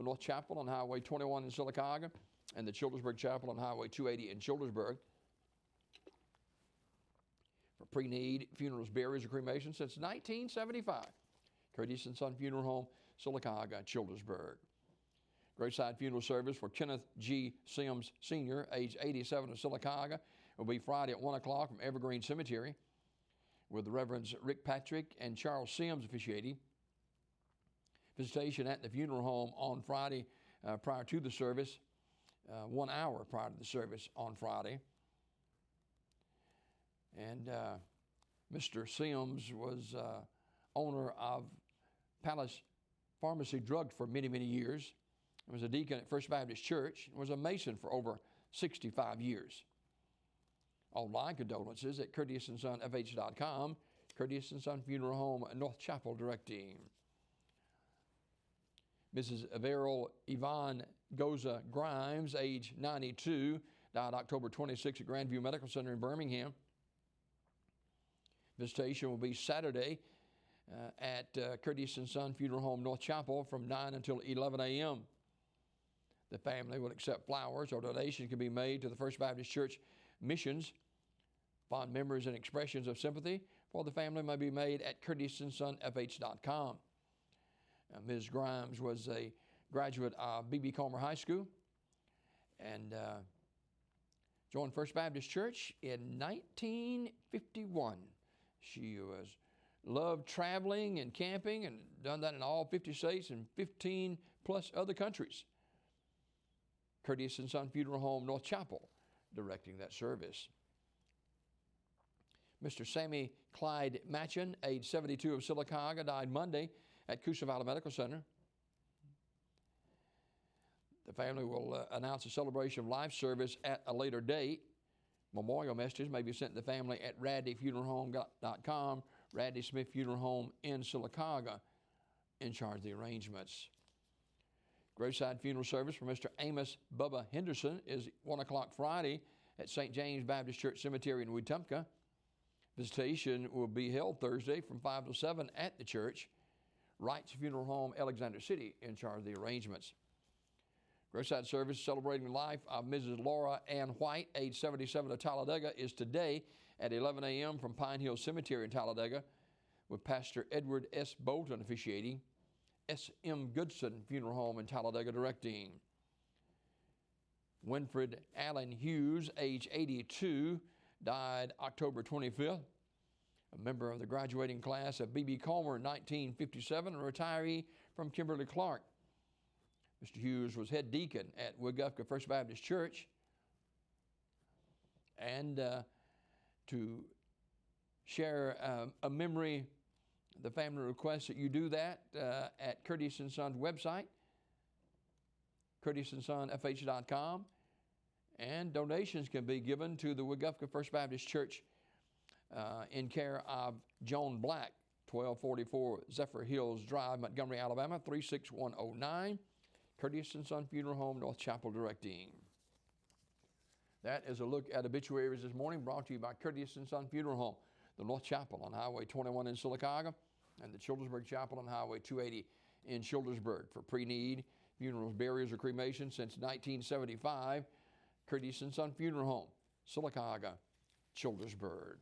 North Chapel on Highway 21 in Sylacauga, and the Childersburg Chapel on Highway 280 in Childersburg. For pre-need funerals, burials, or cremation since 1975. Curtis and Son Funeral Home, Sylacauga, Childersburg. Graveside funeral service for Kenneth G. Sims Sr., age 87 of Sylacauga, will be Friday at 1 o'clock from Evergreen Cemetery, with the Reverends Rick Patrick and Charles Sims officiating. Visitation at the funeral home on Friday prior to the service, 1 hour prior to the service on Friday. And Mr. Sims was owner of Palace Pharmacy Drugs for many, many years. He was a deacon at First Baptist Church and was a Mason for over 65 years. Online condolences at CurtisandSonFH.com, Curtis and Son Funeral Home, North Chapel, directing. Mrs. Averil Yvonne Goza Grimes, age 92, died October 26 at Grandview Medical Center in Birmingham. Visitation will be Saturday at Curtis and Son Funeral Home, North Chapel, from 9 until 11 a.m. The family will accept flowers or donations can be made to the First Baptist Church Missions. Fond memories and expressions of sympathy for the family may be made at CurtisandSonFH.com. Ms. Grimes was a graduate of B.B. Comer High School and joined First Baptist Church in 1951. She loved traveling and camping and done that in all 50 states and 15 plus other countries. Curtis and Son Funeral Home, North Chapel, directing that service. Mr. Sammy Clyde Matchin, age 72 of Sylacauga, died Monday at Coosa Valley Medical Center. The family will announce a celebration of life service at a later date. Memorial messages may be sent to the family at radleyfuneralhome.com, Radley Smith Funeral Home in Sylacauga, in charge of the arrangements. Graveside funeral service for Mr. Amos Bubba Henderson is 1 o'clock Friday at St. James Baptist Church Cemetery in Wetumpka. Visitation will be held Thursday from 5 to 7 at the church. Wright's Funeral Home, Alexander City, in charge of the arrangements. Graveside service celebrating the life of Mrs. Laura Ann White, age 77 of Talladega, is today at 11 a.m. from Pine Hill Cemetery in Talladega, with Pastor Edward S. Bolton officiating. S.M. Goodson Funeral Home in Talladega directing. Winfred Allen Hughes, age 82, died October 25th. A member of the graduating class of B.B. Comer in 1957, a retiree from Kimberly Clark. Mr. Hughes was head deacon at Wetumpka First Baptist Church. And to share a memory, the family requests that you do that at Curtis and Son's website, CurtisandSonFH.com, and donations can be given to the Wetumpka First Baptist Church in care of Joan Black, 1244 Zephyr Hills Drive, Montgomery, Alabama, 36109, Curtis and Son Funeral Home, North Chapel, directing. That is a look at obituaries this morning, brought to you by Curtis and Son Funeral Home, the North Chapel on Highway 21 in Sylacauga, and the Childersburg Chapel on Highway 280 in Childersburg. For pre-need funerals, burials, or cremation since 1975, Curtis and Son Funeral Home, Sylacauga, Childersburg.